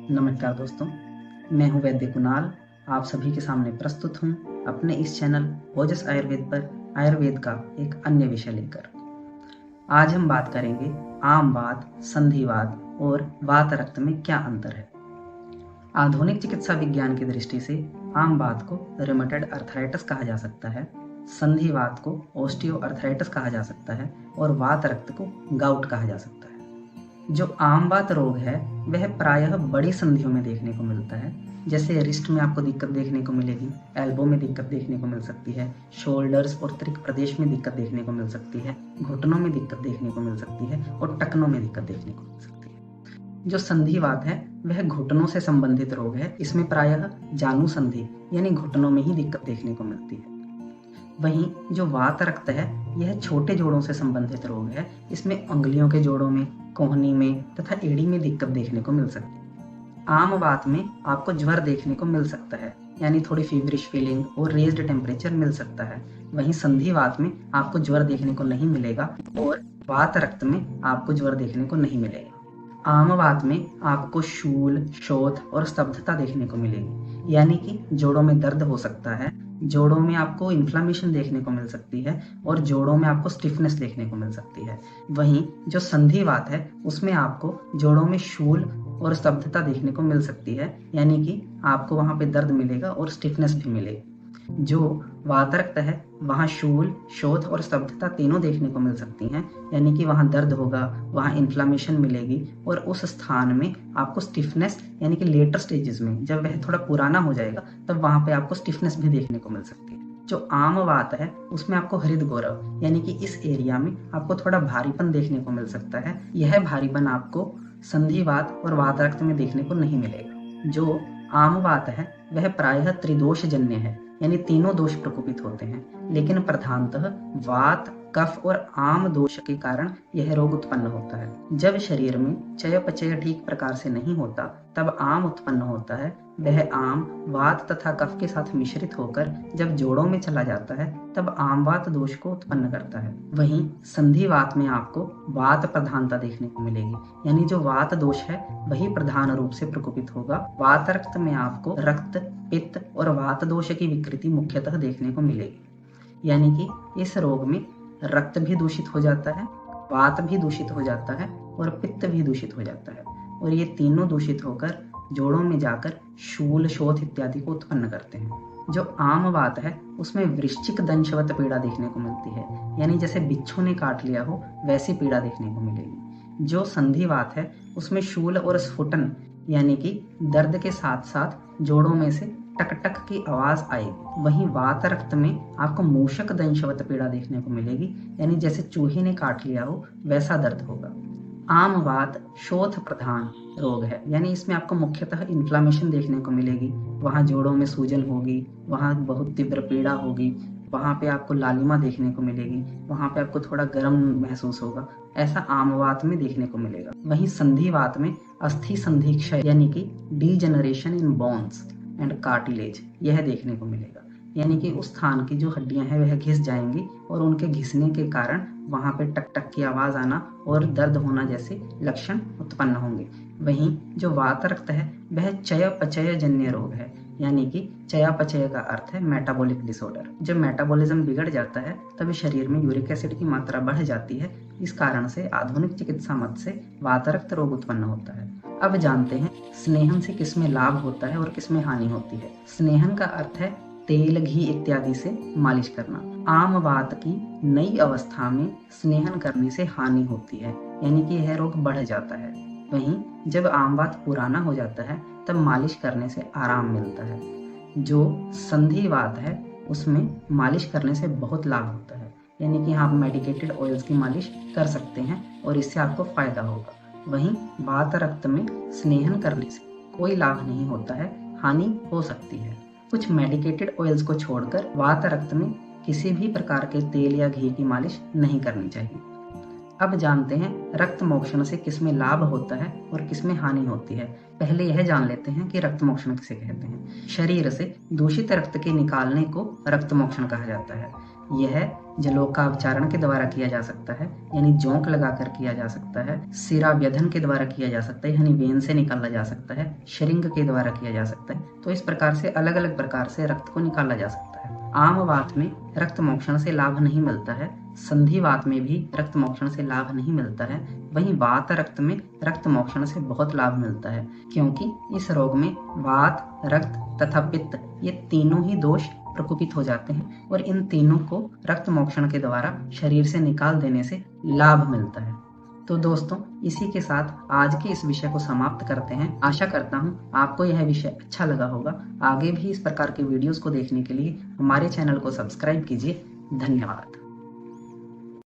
नमस्कार दोस्तों, मैं हूं वैद्य कुणाल। आप सभी के सामने प्रस्तुत हूं अपने इस चैनल ओजस आयुर्वेद पर आयुर्वेद का एक अन्य विषय लेकर। आज हम बात करेंगे आम वात, संधिवात और वात रक्त में क्या अंतर है। आधुनिक चिकित्सा विज्ञान की दृष्टि से आम वात को रिमेटॉइड अर्थराइटिस कहा जा सकता है, संधिवात को ऑस्टियो अर्थराइटिस कहा जा सकता है और वात रक्त को गाउट कहा जा सकता है। जो आम वात रोग है वह प्रायः बड़ी संधियों में देखने को मिलता है। जैसे रिस्ट में आपको दिक्कत देखने को मिलेगी, एल्बो में दिक्कत देखने को मिल सकती है, शोल्डर्स और त्रिक प्रदेश में दिक्कत देखने को मिल सकती है, घुटनों में दिक्कत देखने को मिल सकती है और टखनों में दिक्कत देखने को मिल सकती है। जो संधिवात है वह घुटनों से संबंधित रोग है। इसमें प्रायः जानु संधि यानी घुटनों में ही दिक्कत देखने को मिलती है। वहीं जो वात रक्त है यह छोटे जोड़ों से संबंधित रोग है। इसमें अंगुलियों के जोड़ों में, कोहनी में तथा एड़ी में दिक्कत देखने को मिल सकती है। आम वात में आपको ज्वर देखने को मिल सकता है, यानी थोड़ी फीवरिश फीलिंग और रेज्ड टेम्परेचर मिल सकता है। वहीं संधिवात में आपको ज्वर देखने को नहीं मिलेगा और वात रक्त में आपको ज्वर देखने को नहीं मिलेगा। आम वात में आपको शूल, शोथ और स्तब्धता देखने को मिलेगी, यानी कि जोड़ों में दर्द हो सकता है, जोड़ों में आपको इन्फ्लामेशन देखने को मिल सकती है और जोड़ों में आपको स्टिफनेस देखने को मिल सकती है। वहीं जो संधिवात है उसमें आपको जोड़ों में शूल और स्तब्धता देखने को मिल सकती है, यानी कि आपको वहां पे दर्द मिलेगा और स्टिफनेस भी मिलेगी। जो वात रक्त है वहाँ शूल, शोथ और स्तब्धता तीनों देखने को मिल सकती हैं, यानी कि वहाँ दर्द होगा, वहाँ इन्फ्लामेशन मिलेगी और उस स्थान में आपको स्टिफनेस, यानी कि लेटर स्टेजेस में जब वह थोड़ा पुराना हो जाएगा तब वहाँ पे आपको स्टिफनेस भी देखने को मिल सकती है। जो आम वात है उसमें आपको हृद गौरव, यानी कि इस एरिया में आपको थोड़ा भारीपन देखने को मिल सकता है। यह भारीपन आपको संधिवात और वात रक्त में देखने को नहीं मिलेगा। जो आम वात है वह प्रायः त्रिदोष जन्य है, यानी तीनों दोष प्रकोपित होते हैं, लेकिन प्रधानतः वात, कफ और आम दोष के कारण यह रोग उत्पन्न होता है। जब शरीर में चयापचय ठीक प्रकार से नहीं होता तब आम उत्पन्न होता है। वह आम वात तथा कफ के साथ मिश्रित होकर जब जोड़ों में चला जाता है तब आम वात दोष को उत्पन्न करता है। वहीं संधिवात में आपको वात प्रधानता देखने को मिलेगी, यानी जो वात दोष है वही प्रधान रूप से प्रकोपित होगा। वात रक्त में आपको रक्त, पित्त और वात दोष की विकृति मुख्यतः देखने को मिलेगी, यानी कि इस रोग में रक्त भी दूषित हो जाता है, वात भी दूषित हो जाता है और पित्त भी दूषित हो जाता है और ये तीनों दूषित होकर जोड़ों में जाकर शूल, शोथ इत्यादि को उत्पन्न करते हैं। जो आम वात है उसमें वृश्चिक दंशवत पीड़ा देखने को मिलती है, यानी जैसे बिच्छू ने काट लिया हो वैसी पीड़ा देखने को मिलेगी। जो संधिवात है उसमें शूल और स्फुटन, यानी कि दर्द के साथ साथ जोड़ों में से टक टक की आवाज आएगी। वहीं वात रक्त में आपको मूषक दंशवत पीड़ा देखने को मिलेगी, यानी जैसे चूहे ने काट लिया हो वैसा दर्द होगा। आम वात शोथ प्रधान रोग है, यानी इसमें आपको मुख्यतः इन्फ्लामेशन देखने को मिलेगी। वहाँ जोड़ों में सूजन होगी, वहाँ बहुत तीव्र पीड़ा होगी, वहाँ पे आपको लालिमा देखने को मिलेगी, वहाँ पे आपको थोड़ा गर्म महसूस होगा। ऐसा आम वात में देखने को मिलेगा। वहीं संधिवात में अस्थि संधि क्षय, यानी कि degeneration in bones and cartilage, यह देखने को मिलेगा, यानी कि उस स्थान की जो हड्डियां हैं वह घिस जाएंगी और उनके घिसने के कारण वहां पे टक टक की आवाज आना और दर्द होना जैसे लक्षण उत्पन्न होंगे। वहीं जो वात रक्त है वह चयापचय जन्य रोग है, यानी कि चयापचय का अर्थ है मेटाबॉलिक डिसऑर्डर। जब मेटाबॉलिज्म बिगड़ जाता है तब शरीर में यूरिक एसिड की मात्रा बढ़ जाती है। इस कारण से आधुनिक चिकित्सा मत से वात रक्त रोग उत्पन्न होता है। अब जानते हैं स्नेहन से किसमें लाभ होता है और किसमें हानि होती है। स्नेहन का अर्थ है तेल, घी इत्यादि से मालिश करना। आम वात की नई अवस्था में स्नेहन करने से हानि होती है, यानी कि यह रोग बढ़ जाता है। वहीं जब आम वात पुराना हो जाता है तब मालिश करने से आराम मिलता है। जो संधिवात है उसमें मालिश करने से बहुत लाभ होता है, यानी कि आप मेडिकेटेड ऑयल्स की मालिश कर सकते हैं और इससे आपको फायदा होगा। वहीं वात रक्त में स्नेहन करने से कोई लाभ नहीं होता है, हानि हो सकती है। कुछ मेडिकेटेड ऑयल्स को छोड़कर वात रक्त में किसी भी प्रकार के तेल या घी की मालिश नहीं करनी चाहिए। अब जानते हैं रक्त मोक्षण से किसमें लाभ होता है और किसमें हानि होती है। पहले यह जान लेते हैं कि रक्त मोक्षण किसे कहते हैं। शरीर से दूषित रक्त के निकालने को रक्त मोक्षण कहा जाता है। यह जलोकावचारण के द्वारा किया जा सकता है, यानी जोंक लगाकर किया जा सकता है। शिराव्यधन के द्वारा किया जा सकता है, यानी वेन से निकाला जा सकता है। श्रिंग के द्वारा किया जा सकता है। तो इस प्रकार से अलग अलग प्रकार से रक्त को निकाला जा सकता है। आम वात में रक्त मोक्षण से लाभ नहीं मिलता है, संधिवात में भी रक्त मोक्षण से लाभ नहीं मिलता है। वहीं वात रक्त में रक्त मोक्षण से बहुत लाभ मिलता है, क्योंकि इस रोग में वात, रक्त तथा पित्त ये तीनों ही दोष प्रकोपित हो जाते हैं और इन तीनों को रक्त मोक्षण के द्वारा शरीर से निकाल देने से लाभ मिलता है। तो दोस्तों, इसी के साथ आज के इस विषय को समाप्त करते हैं। आशा करता हूँ आपको यह विषय अच्छा लगा होगा। आगे भी इस प्रकार के वीडियोस को देखने के लिए हमारे चैनल को सब्सक्राइब कीजिए। धन्यवाद।